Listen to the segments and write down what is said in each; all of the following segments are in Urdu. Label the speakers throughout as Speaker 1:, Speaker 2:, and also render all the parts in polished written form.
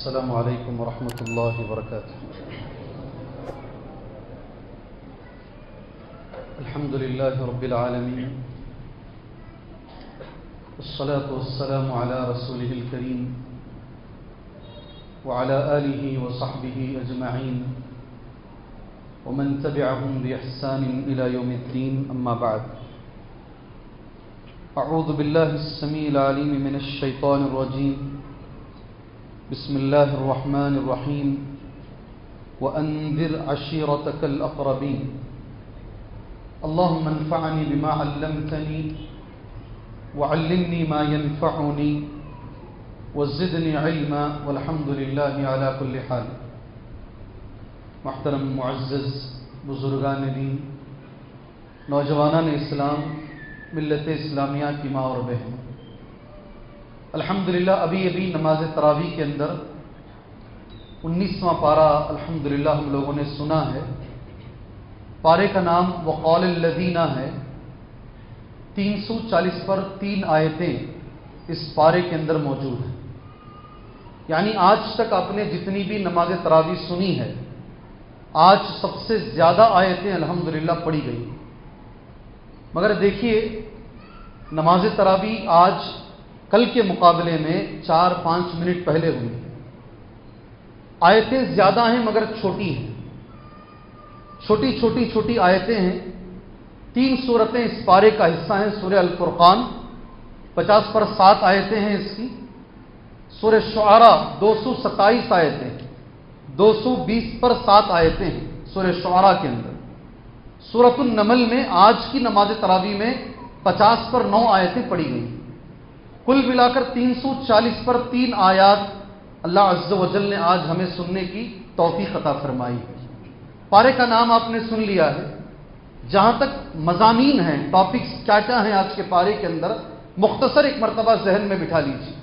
Speaker 1: السلام علیکم ورحمۃ اللہ وبرکاتہ۔ الحمد للہ رب العالمین، والصلاة والسلام علی رسولہ الکریم وعلی آلہ وصحبہ اجمعین ومن تبعهم بإحسان إلى يوم الدين، اما بعد۔ اعوذ باللہ السمیع العلیم من الشیطان الرجیم، بسم اللہ الرحمن الرحیم۔ وأنذر عشیرتک الأقربین۔ اللهم انفعنی بما علمتنی وعلمنی ما ينفعنی وزدنی علما، والحمد للہ علی کل حال۔ محترم معزز بزرگان دین، نوجوانان اسلام، ملت اسلامیہ کی ماں اور بہن، الحمدللہ ابھی نماز تراویح کے اندر 19واں پارہ الحمدللہ ہم لوگوں نے سنا ہے۔ پارے کا نام وقال الذین ہے۔ 340 پر 3 آیتیں اس پارے کے اندر موجود ہیں، یعنی آج تک آپ نے جتنی بھی نماز تراویح سنی ہے، آج سب سے زیادہ آیتیں الحمدللہ پڑھی گئی۔ مگر دیکھیے، نماز تراویح آج کل کے مقابلے میں 4-5 منٹ پہلے ہوئی۔ آیتیں زیادہ ہیں مگر چھوٹی ہیں، چھوٹی آیتیں ہیں۔ 3 سورتیں اس پارے کا حصہ ہیں۔ سورہ الفرقان 50 پر 7 آیتیں ہیں اس کی۔ سورہ شعراء 227 آیتیں، 220 پر 7 آیتیں ہیں سورہ شعراء کے اندر۔ سورۃ النمل میں آج کی نماز تراویح میں 50 پر 9 آیتیں پڑھی گئی۔ کل ملا کر 340 پر 3 آیات اللہ عز و جل نے آج ہمیں سننے کی توفیق عطا فرمائی۔ پارے کا نام آپ نے سن لیا ہے۔ جہاں تک مضامین ہیں، ٹاپکس کیا ہیں آج کے پارے کے اندر، مختصر ایک مرتبہ ذہن میں بٹھا لیجیے۔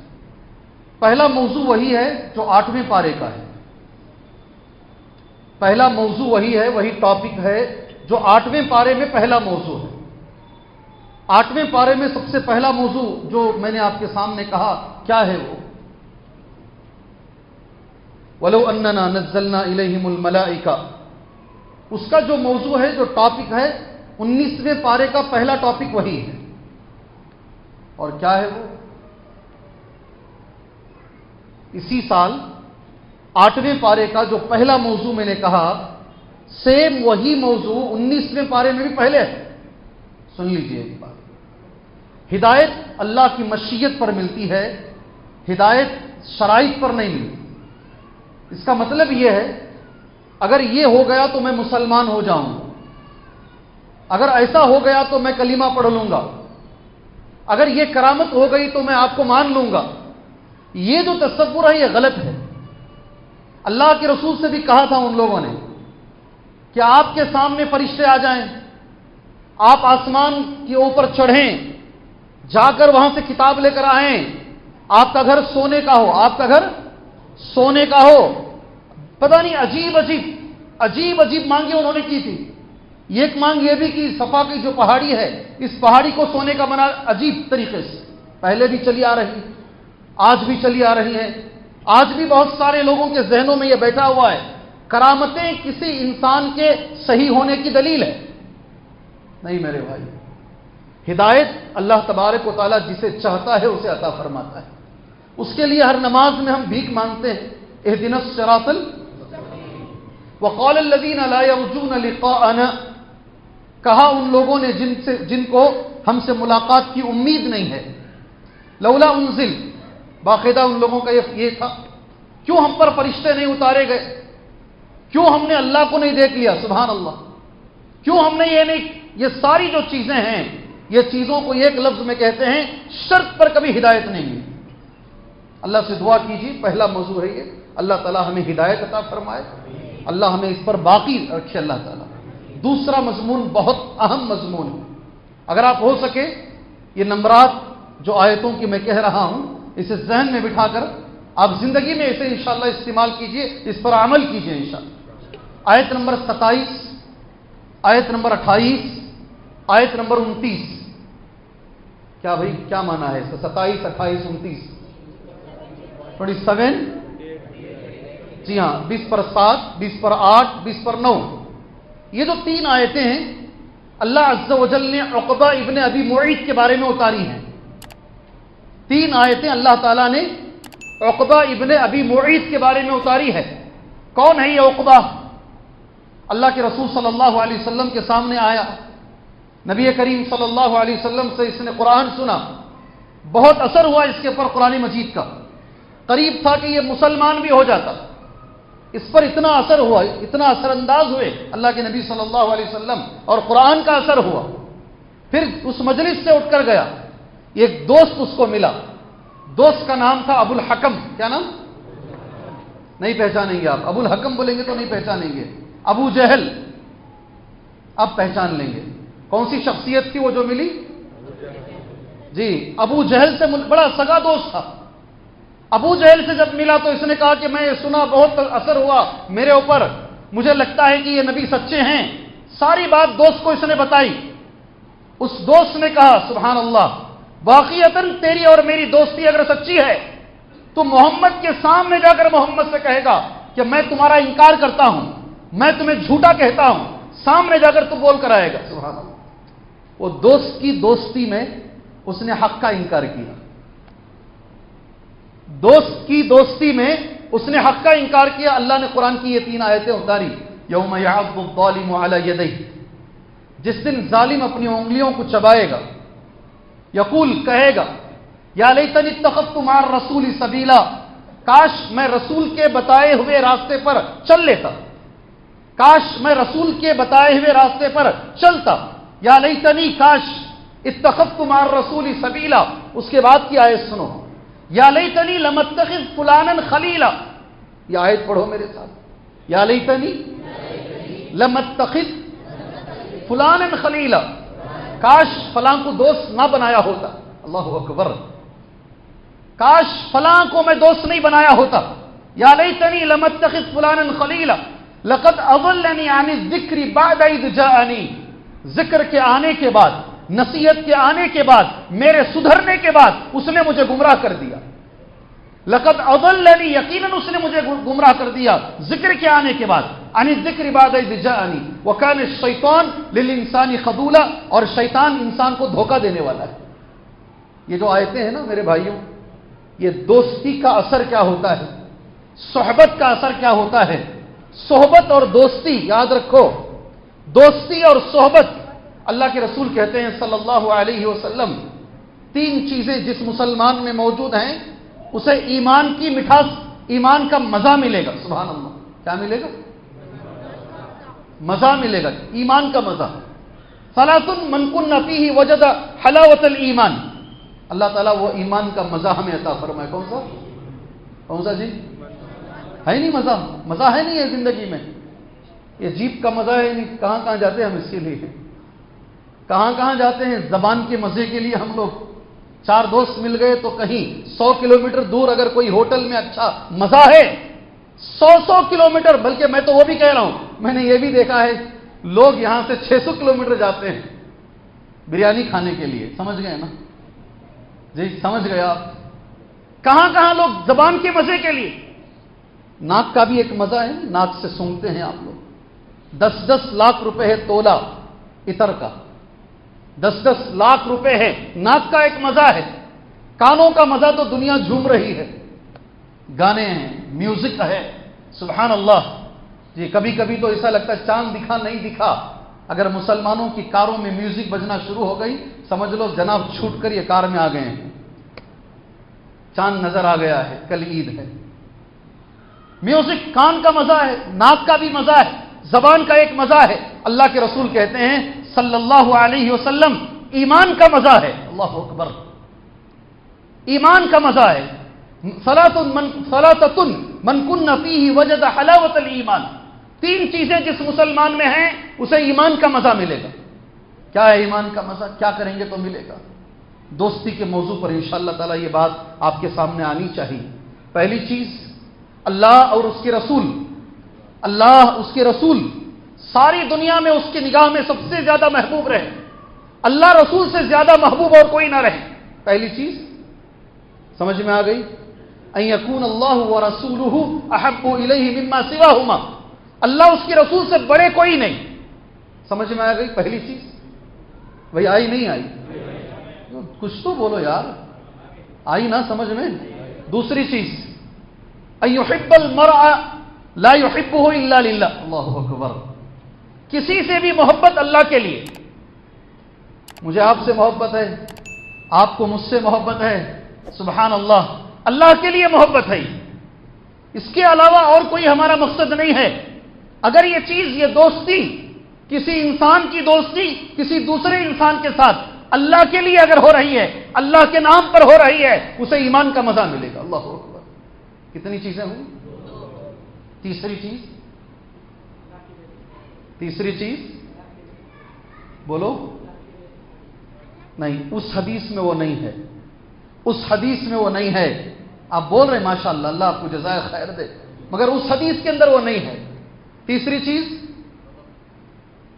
Speaker 1: پہلا موضوع وہی ہے جو 8ویں پارے کا ہے۔ پہلا موضوع وہی ٹاپک ہے جو 8ویں پارے میں پہلا موضوع ہے۔ 8ویں پارے میں سب سے پہلا موضوع جو میں نے آپ کے سامنے کہا کیا ہے وہ؟ وَلَوْ أَنَّنَا نَزَّلْنَا إِلَيْهِمُ الْمَلَائِكَةَ۔ اس کا جو موضوع ہے، جو ٹاپک ہے، 19ویں پارے کا پہلا ٹاپک وہی ہے۔ اور کیا ہے وہ؟ اسی سال 8ویں پارے کا جو پہلا موضوع میں نے کہا، سیم وہی موضوع 19ویں پارے میں بھی پہلے ہے۔ سن لیجئے ایک بات، ہدایت اللہ کی مشیت پر ملتی ہے، ہدایت شرائط پر نہیں ملتی۔ اس کا مطلب یہ ہے، اگر یہ ہو گیا تو میں مسلمان ہو جاؤں گا، اگر ایسا ہو گیا تو میں کلمہ پڑھ لوں گا، اگر یہ کرامت ہو گئی تو میں آپ کو مان لوں گا۔ یہ جو تصور ہے یہ غلط ہے۔ اللہ کے رسول سے بھی کہا تھا ان لوگوں نے کہ آپ کے سامنے فرشتے آ جائیں، آپ آسمان کے اوپر چڑھیں، جا کر وہاں سے کتاب لے کر آئیں، آپ کا گھر سونے کا ہو، آپ کا گھر سونے کا ہو۔ پتہ نہیں عجیب مانگیں انہوں نے کی تھی۔ ایک مانگ یہ بھی کہ صفا کی جو پہاڑی ہے، اس پہاڑی کو سونے کا بنا، عجیب طریقے سے پہلے بھی چلی آ رہی، آج بھی چلی آ رہی ہیں۔ آج بھی بہت سارے لوگوں کے ذہنوں میں یہ بیٹھا ہوا ہے، کرامتیں کسی انسان کے صحیح ہونے کی دلیل ہے۔ نہیں میرے بھائی، ہدایت اللہ تبارک و تعالیٰ جسے چاہتا ہے اسے عطا فرماتا ہے۔ اس کے لیے ہر نماز میں ہم بھیک مانگتے ہیں، اہدنا الصراط وقال الذین لا یرجون لقاءنا۔ کہا ان لوگوں نے جن کو ہم سے ملاقات کی امید نہیں ہے، لولا انزل، باقاعدہ ان لوگوں کا یہ تھا، کیوں ہم پر فرشتے نہیں اتارے گئے، کیوں ہم نے اللہ کو نہیں دیکھ لیا، سبحان اللہ، کیوں ہم نے یہ ساری جو چیزیں ہیں، یہ چیزوں کو ایک لفظ میں کہتے ہیں شرط پر کبھی ہدایت نہیں ملی۔ اللہ سے دعا کیجیے، پہلا موضوع ہے یہ، اللہ تعالیٰ ہمیں ہدایت عطا فرمائے، اللہ ہمیں اس پر باقی رکھے اللہ تعالیٰ۔ دوسرا مضمون بہت اہم مضمون ہے، اگر آپ ہو سکے یہ نمبرات جو آیتوں کی میں کہہ رہا ہوں اسے ذہن میں بٹھا کر آپ زندگی میں اسے انشاءاللہ استعمال کیجئے، اس پر عمل کیجئے انشاءاللہ۔ آیت نمبر 27، آیت نمبر 28، آیت نمبر 29۔ کیا بھائی کیا معنی ہے اس کا؟ 27، 28، 29، 27، جی ہاں، 20/7، 20/8، 20/9، یہ جو 3 آیتیں ہیں اللہ عز و جل نے عقبہ ابن ابی معیط کے بارے میں اتاری ہیں۔ 3 آیتیں اللہ تعالیٰ نے عقبہ ابن ابی معیط کے بارے میں اتاری ہے۔ کون ہے یہ عقبہ؟ اللہ کے رسول صلی اللہ علیہ وسلم کے سامنے آیا، نبی کریم صلی اللہ علیہ وسلم سے اس نے قرآن سنا، بہت اثر ہوا اس کے اوپر قرآن مجید کا، قریب تھا کہ یہ مسلمان بھی ہو جاتا، اس پر اتنا اثر ہوا، اتنا اثر انداز ہوئے اللہ کے نبی صلی اللہ علیہ وسلم، اور قرآن کا اثر ہوا۔ پھر اس مجلس سے اٹھ کر گیا، ایک دوست اس کو ملا، دوست کا نام تھا ابو الحکم۔ کیا نام؟ نہیں پہچانیں گے آپ، ابو الحکم بولیں گے تو نہیں پہچانیں گے۔ ابو جہل، اب پہچان لیں گے کون سی شخصیت تھی وہ جو ملی؟ جی، ابو جہل سے بڑا سگا دوست تھا۔ ابو جہل سے جب ملا تو اس نے کہا کہ میں یہ سنا، بہت اثر ہوا میرے اوپر، مجھے لگتا ہے کہ یہ نبی سچے ہیں۔ ساری بات دوست کو اس نے بتائی۔ اس دوست نے کہا سبحان اللہ، واقعتاً تیری اور میری دوستی اگر سچی ہے تو محمد کے سامنے جا کر محمد سے کہے گا کہ میں تمہارا انکار کرتا ہوں، میں تمہیں جھوٹا کہتا ہوں، سامنے جا کر تو بول کر آئے گا۔ سبحان اللہ، وہ دوست کی دوستی میں اس نے حق کا انکار کیا، دوست کی دوستی میں اس نے حق کا انکار کیا۔ اللہ نے قرآن کی یہ 3 آیتیں اتاری، یوم یعض الظالم علی یدیہ، جس دن ظالم اپنی انگلیوں کو چبائے گا، یقول کہے گا یا لیتنی اتخذت مع الرسول سبیلا، کاش میں رسول کے بتائے ہوئے راستے پر چل لیتا، کاش میں رسول کے بتائے ہوئے راستے پر چلتا، یا لیتنی کاش اتخذت مع الرسول سبیلا۔ اس کے بعد کی آیت سنو، یا لیتنی لم اتخذ فلانا خلیلا، یہ آیت پڑھو میرے ساتھ، یا لیتنی لم اتخذ فلانا خلیلا، کاش فلاں کو دوست نہ بنایا ہوتا۔ اللہ اکبر، کاش فلاں کو میں دوست نہیں بنایا ہوتا۔ یا لیتنی لم اتخذ فلانا خلیلا لقد اضلنی عن الذکر بعد اذ جاءنی، ذکر کے آنے کے بعد، نصیحت کے آنے کے بعد، میرے سدھرنے کے بعد اس نے مجھے گمراہ کر دیا۔ لقد اضلنی، یقیناً اس نے مجھے گمراہ کر دیا ذکر کے آنے کے بعد، عن الذکر بعد اذ جاءنی، وکان الشیطان للانسان خذولا، اور شیطان انسان کو دھوکہ دینے والا ہے۔ یہ جو آیتیں ہیں نا میرے بھائیوں، یہ دوستی کا اثر کیا ہوتا ہے، صحبت کا اثر کیا ہوتا ہے۔ صحبت اور دوستی، یاد رکھو، دوستی اور صحبت، اللہ کے رسول کہتے ہیں صلی اللہ علیہ وسلم، 3 چیزیں جس مسلمان میں موجود ہیں اسے ایمان کی مٹھاس، ایمان کا مزہ ملے گا۔ سبحان اللہ، کیا ملے گا؟ مزہ ملے گا، ایمان کا مزہ۔ ثلاث من کن فیہ وجد حلاوۃ الایمان، اللہ تعالیٰ وہ ایمان کا مزہ ہمیں عطا فرمائے۔ کون سا؟ کون سا جی؟ ہے نہیں مزہ، مزہ ہے نہیں ہے زندگی میں، یہ جیپ کا مزہ ہے نہیں، کہاں کہاں جاتے ہیں ہم اس کے لیے، کہاں کہاں جاتے ہیں زبان کے مزے کے لیے۔ ہم لوگ 4 دوست مل گئے تو کہیں 100 کلومیٹر دور اگر کوئی ہوٹل میں اچھا مزہ ہے، 100 کلومیٹر، بلکہ میں تو وہ بھی کہہ رہا ہوں، میں نے یہ بھی دیکھا ہے لوگ یہاں سے 600 کلومیٹر جاتے ہیں بریانی کھانے کے لیے۔ سمجھ گئے نا جی؟ سمجھ گئے آپ؟ کہاں کہاں لوگ زبان کے مزے کے لیے۔ ناک کا بھی ایک مزہ ہے، ناک سے سونگھتے ہیں آپ لوگ، 10-10 لاکھ روپے ہے تولہ عطر کا، 10-10 لاکھ روپے ہے، ناک کا ایک مزہ ہے۔ کانوں کا مزہ تو دنیا جھوم رہی ہے، گانے ہیں، میوزک ہے، سبحان اللہ جی۔ کبھی کبھی تو ایسا لگتا ہے چاند دکھا نہیں دکھا، اگر مسلمانوں کی کاروں میں میوزک بجنا شروع ہو گئی سمجھ لو جناب چھوٹ کر یہ کار میں آ گئے ہیں، چاند نظر آ گیا ہے، کل عید ہے۔ میوزک کان کا مزہ ہے، ناک کا بھی مزہ ہے، زبان کا ایک مزہ ہے۔ اللہ کے رسول کہتے ہیں صلی اللہ علیہ وسلم، ایمان کا مزہ ہے۔ اللہ اکبر، ایمان کا مزہ ہے۔ ثلاثۃ من کن فیہ وجد حلاوۃ الایمان، 3 چیزیں جس مسلمان میں ہیں اسے ایمان کا مزہ ملے گا۔ کیا ہے ایمان کا مزہ؟ کیا کریں گے تو ملے گا؟ دوستی کے موضوع پر انشاءاللہ تعالی یہ بات آپ کے سامنے آنی چاہیے۔ پہلی چیز، اللہ اور اس کے رسول، اللہ اس کے رسول ساری دنیا میں اس کی نگاہ میں سب سے زیادہ محبوب رہے، اللہ رسول سے زیادہ محبوب اور کوئی نہ رہے۔ پہلی چیز سمجھ میں آ گئی؟ ان یکون اللہ ورسولہ احب الیہ مما سواہما، اللہ اس کے رسول سے بڑے کوئی نہیں. سمجھ میں آ گئی پہلی چیز؟ بھائی آئی نہیں آئی؟ کچھ تو بولو یار، آئی نا سمجھ میں؟ دوسری چیز ان یحب المرء لا یحبہ الا للہ. اللہ اکبر. کسی سے بھی محبت اللہ کے لیے. مجھے آپ سے محبت ہے، آپ کو مجھ سے محبت ہے، سبحان اللہ، اللہ کے لیے محبت ہے. اس کے علاوہ اور کوئی ہمارا مقصد نہیں ہے. اگر یہ چیز، یہ دوستی، کسی انسان کی دوستی کسی دوسرے انسان کے ساتھ اللہ کے لیے اگر ہو رہی ہے، اللہ کے نام پر ہو رہی ہے، اسے ایمان کا مزہ ملے گا. اللہ اکبر. کتنی چیزیں ہوں؟ تیسری چیز بولو. نہیں، اس حدیث میں وہ نہیں ہے. اس حدیث میں وہ نہیں ہے. آپ بول رہے ہیں ماشاءاللہ، اللہ آپ کو جزائے خیر دے، مگر اس حدیث کے اندر وہ نہیں ہے. تیسری چیز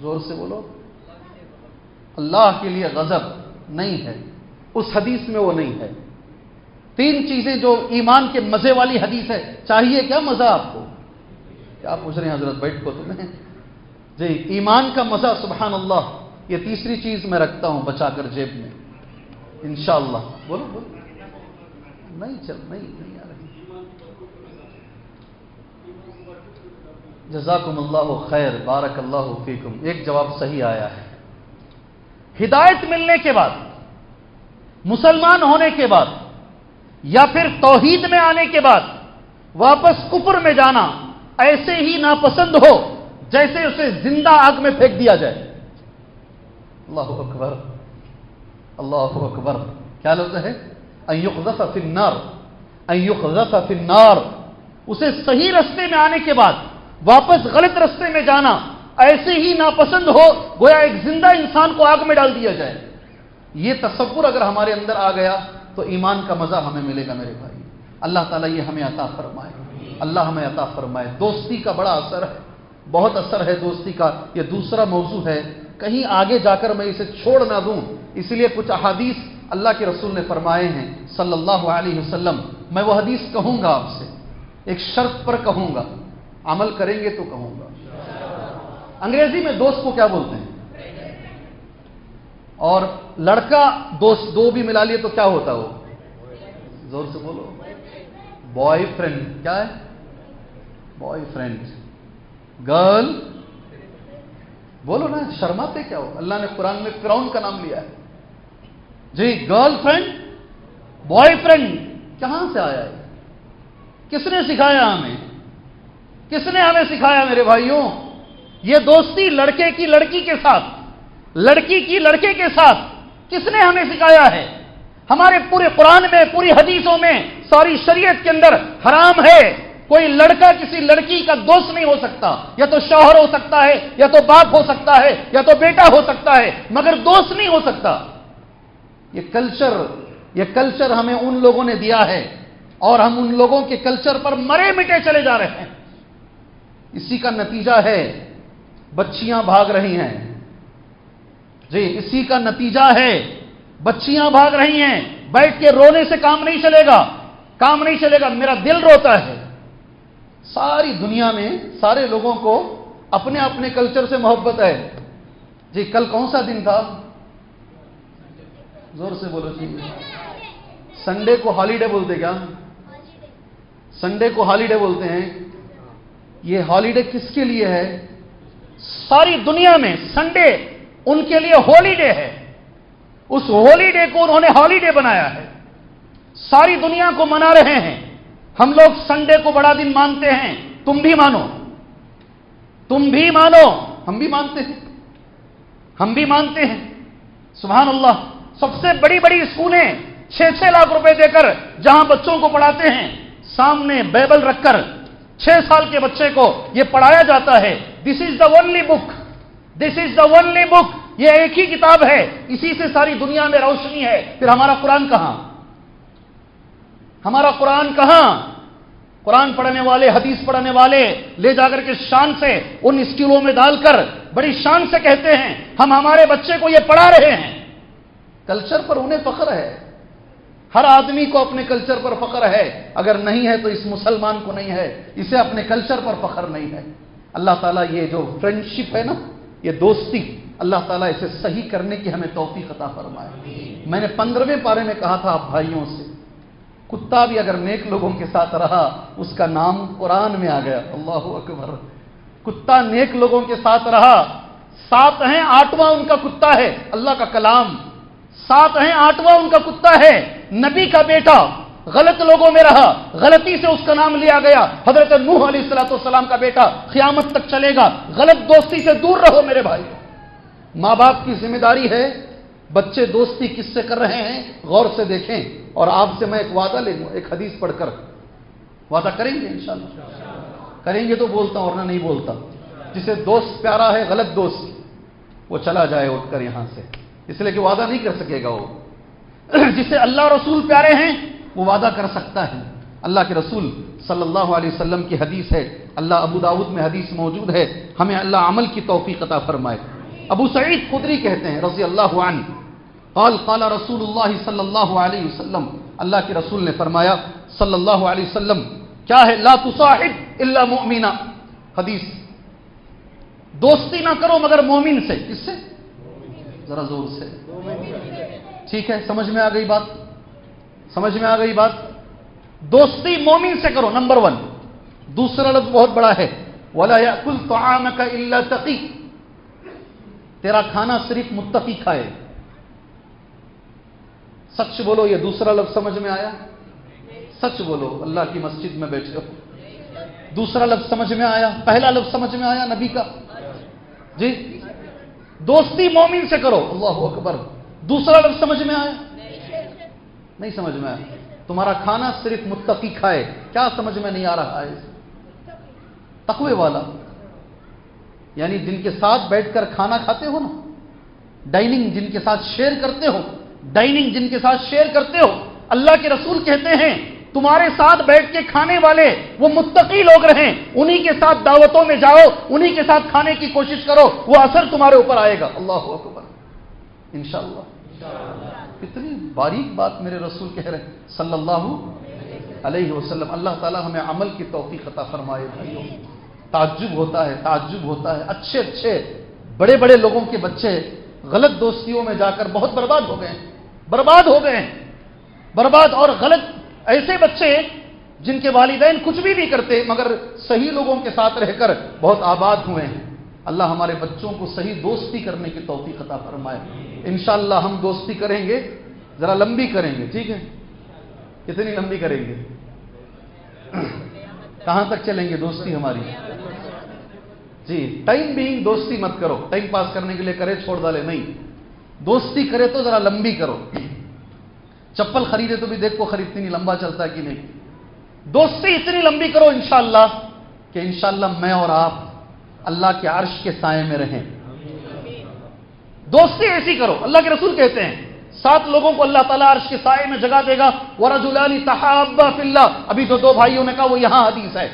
Speaker 1: زور سے بولو. اللہ کے لیے غضب نہیں ہے، اس حدیث میں وہ نہیں ہے. تین چیزیں جو ایمان کے مزے والی حدیث ہے. چاہیے کیا مزہ آپ کو؟ کیا پوچھ رہے ہیں حضرت؟ بیٹھ کو تمہیں جی ایمان کا مزہ، سبحان اللہ. یہ تیسری چیز میں رکھتا ہوں بچا کر جیب میں انشاءاللہ. بولو بولو. نہیں آ رہی. جزاکم اللہ خیر، بارک اللہ فیکم. ایک جواب صحیح آیا ہے. ہدایت ملنے کے بعد، مسلمان ہونے کے بعد، یا پھر توحید میں آنے کے بعد واپس کفر میں جانا ایسے ہی ناپسند ہو جیسے اسے زندہ آگ میں پھینک دیا جائے. اللہ اکبر، اللہ اکبر. کیا لفظ ہے؟ ان یقذف فی النار، ان یقذف فی النار. اسے صحیح رستے میں آنے کے بعد واپس غلط رستے میں جانا ایسے ہی ناپسند ہو گویا ایک زندہ انسان کو آگ میں ڈال دیا جائے. یہ تصور اگر ہمارے اندر آ گیا تو ایمان کا مزہ ہمیں ملے گا میرے بھائی. اللہ تعالیٰ یہ ہمیں عطا فرمائے، اللہ ہمیں عطا فرمائے. دوستی کا بڑا اثر ہے، بہت اثر ہے دوستی کا. یہ دوسرا موضوع ہے، کہیں آگے جا کر میں اسے چھوڑ نہ دوں، اس لیے کچھ احادیث اللہ کے رسول نے فرمائے ہیں صلی اللہ علیہ وسلم. میں وہ حدیث کہوں گا آپ سے، ایک شرط پر کہوں گا، عمل کریں گے تو کہوں گا. انگریزی میں دوست کو کیا بولتے ہیں؟ اور لڑکا دوست، دو بھی ملا لیے تو کیا ہوتا وہ؟ زور سے بولو. Boy friend. کیا ہے؟ Boy friend. گرل، بولو نا، شرماتے کیا ہو؟ اللہ نے قرآن میں فرعون کا نام لیا ہے. جی گرل فرینڈ، بوائے فرینڈ کہاں سے آیا ہے؟ کس نے سکھایا ہمیں؟ کس نے ہمیں سکھایا میرے بھائیوں؟ یہ دوستی لڑکے کی لڑکی کے ساتھ، لڑکی کی لڑکے کے ساتھ کس نے ہمیں سکھایا ہے؟ ہمارے پورے قرآن میں، پوری حدیثوں میں، ساری شریعت کے اندر حرام ہے. کوئی لڑکا کسی لڑکی کا دوست نہیں ہو سکتا. یا تو شوہر ہو سکتا ہے، یا تو باپ ہو سکتا ہے، یا تو بیٹا ہو سکتا ہے، مگر دوست نہیں ہو سکتا. یہ کلچر ہمیں ان لوگوں نے دیا ہے اور ہم ان لوگوں کے کلچر پر مرے مٹے چلے جا رہے ہیں. اسی کا نتیجہ ہے بچیاں بھاگ رہی ہیں. جی اسی کا نتیجہ ہے بچیاں بھاگ رہی ہیں. بیٹھ کے رونے سے کام نہیں چلے گا، کام نہیں چلے گا. میرا دل روتا ہے. ساری دنیا میں سارے لوگوں کو اپنے اپنے کلچر سے محبت ہے. جی کل کون سا دن تھا؟ زور سے بولو. سنڈے کو ہالیڈے بولتے کیا؟ سنڈے کو ہالیڈے بولتے ہیں. یہ ہالیڈے کس کے لیے ہے؟ ساری دنیا میں سنڈے ان کے لیے ہالیڈے ہے. اس ہالیڈے کو انہوں نے ہالیڈے بنایا ہے. ساری دنیا کو منا رہے ہیں. ہم لوگ سنڈے کو بڑا دن مانتے ہیں. تم بھی مانو، تم بھی مانو، ہم بھی مانتے ہیں، ہم بھی مانتے ہیں. سبحان اللہ. سب سے بڑی بڑی اسکولیں 6-6 لاکھ روپے دے کر جہاں بچوں کو پڑھاتے ہیں، سامنے بائبل رکھ کر 6 سال کے بچے کو یہ پڑھایا جاتا ہے. This is the only book, this is the only book. یہ ایک ہی کتاب ہے، اسی سے ساری دنیا میں روشنی ہے. پھر ہمارا قرآن کہاں؟ ہمارا قرآن کہاں؟ قرآن پڑھنے والے، حدیث پڑھنے والے لے جا کر کے شان سے ان اسکولوں میں ڈال کر بڑی شان سے کہتے ہیں ہم ہمارے بچے کو یہ پڑھا رہے ہیں. کلچر پر انہیں فخر ہے. ہر آدمی کو اپنے کلچر پر فخر ہے، اگر نہیں ہے تو اس مسلمان کو نہیں ہے، اسے اپنے کلچر پر فخر نہیں ہے۔ اللہ تعالیٰ یہ جو فرینڈشپ ہے نا، یہ دوستی، اللہ تعالیٰ اسے صحیح کرنے کی ہمیں توفیق عطا فرمائے۔ میں نے 15ویں پارے میں کہا تھا آپ بھائیوں سے، کتا بھی اگر نیک لوگوں کے ساتھ رہا اس کا نام قرآن میں آ گیا۔ اللہ اکبر، کتا نیک لوگوں کے ساتھ رہا، 7 ہیں 8واں ان کا کتا ہے، اللہ کا کلام، 7 ہیں 8واں ان کا کتا ہے، نبی کا بیٹا غلط لوگوں میں رہا، غلطی سے اس کا نام لیا گیا، حضرت نوح علیہ السلام کا بیٹا قیامت تک چلے گا۔ غلط دوستی سے دور رہو میرے بھائی۔ ماں باپ کی ذمہ داری ہے، بچے دوستی کس سے کر رہے ہیں غور سے دیکھیں۔ اور آپ سے میں ایک وعدہ لے لوں، ایک حدیث پڑھ کر وعدہ کریں گے انشاءاللہ، کریں گے تو بولتا ہوں ورنہ نہیں بولتا۔ جسے دوست پیارا ہے، غلط دوست، وہ چلا جائے اٹھ کر یہاں سے، اس لیے کہ وعدہ نہیں کر سکے گا وہ۔ جسے اللہ رسول پیارے ہیں وہ وعدہ کر سکتا ہے۔ اللہ کے رسول صلی اللہ علیہ وسلم کی حدیث ہے، اللہ ابو داؤد میں حدیث موجود ہے، ہمیں اللہ عمل کی توفیق عطا فرمائے۔ ابو سعید خدری کہتے ہیں رضی اللہ عنہ، قال قال رسول اللہ صلی اللہ علیہ وسلم، اللہ کے رسول نے فرمایا صلی اللہ علیہ وسلم، کیا ہے؟ لا تصاحب الا مؤمنا، حدیث، دوستی نہ کرو مگر مومن سے۔ کس سے؟ ذرا زور سے، ٹھیک ہے، سمجھ میں آ گئی بات، سمجھ میں آ گئی بات۔ دوستی مومن سے کرو، نمبر 1۔ دوسرا لفظ بہت بڑا ہے، ولا یاکل طعامک الا تقی، تیرا کھانا صرف متقی کھائے۔ سچ بولو، یہ دوسرا لفظ سمجھ میں آیا؟ سچ بولو، اللہ کی مسجد میں بیٹھے ہو، دوسرا لفظ سمجھ میں آیا؟ پہلا لفظ سمجھ میں آیا نبی کا؟ جی، دوستی مومن سے کرو، اللہ اکبر۔ دوسرا لفظ سمجھ میں آیا؟ نہیں سمجھ میں آیا؟ تمہارا کھانا صرف متقی کھائے، کیا سمجھ میں نہیں آ رہا ہے؟ تقوی والا، یعنی جن کے ساتھ بیٹھ کر کھانا کھاتے ہو نا، ڈائننگ جن کے ساتھ شیئر کرتے ہو، ڈائننگ جن کے ساتھ شیئر کرتے ہو، اللہ کے رسول کہتے ہیں تمہارے ساتھ بیٹھ کے کھانے والے وہ متقی لوگ رہیں، انہی کے ساتھ دعوتوں میں جاؤ، انہی کے ساتھ کھانے کی کوشش کرو، وہ اثر تمہارے اوپر آئے گا۔ اللہ اکبر، انشاءاللہ۔ کتنی باریک بات میرے رسول کہہ رہے ہیں صلی اللہ علیہ وسلم۔ اللہ تعالی ہمیں عمل کی توفیق عطا فرمائے۔ بھائیوں، تعجب ہوتا ہے، تعجب ہوتا ہے، اچھے اچھے بڑے بڑے لوگوں کے بچے غلط دوستیوں میں جا کر بہت برباد ہو گئے ہیں، برباد ہو گئے ہیں، برباد۔ اور غلط ایسے بچے جن کے والدین کچھ بھی نہیں کرتے مگر صحیح لوگوں کے ساتھ رہ کر بہت آباد ہوئے ہیں۔ اللہ ہمارے بچوں کو صحیح دوستی کرنے کی توفیق عطا فرمائے۔ انشاءاللہ ہم دوستی کریں گے، ذرا لمبی کریں گے، ٹھیک ہے؟ کتنی لمبی کریں گے؟ کہاں تک چلیں گے دوستی ہماری؟ جی، ٹائم بینگ دوستی مت کرو، ٹائم پاس کرنے کے لیے کرے چھوڑ ڈالے، نہیں، دوستی کرے تو ذرا لمبی کرو۔ چپل خریدے تو بھی دیکھ کو خریدتی نہیں، لمبا چلتا ہے کہ نہیں۔ دوستی اتنی لمبی کرو انشاءاللہ کہ انشاءاللہ میں اور آپ اللہ کے عرش کے سائے میں رہیں۔ دوستی ایسی کرو، اللہ کے رسول کہتے ہیں 7 لوگوں کو اللہ تعالیٰ عرش کے سائے میں جگہ دے گا، وَرَجُلَانِ تَحَابَّا فِي اللَّهِ، ابھی تو 2 بھائیوں نے کہا، وہ یہاں حدیث ہے،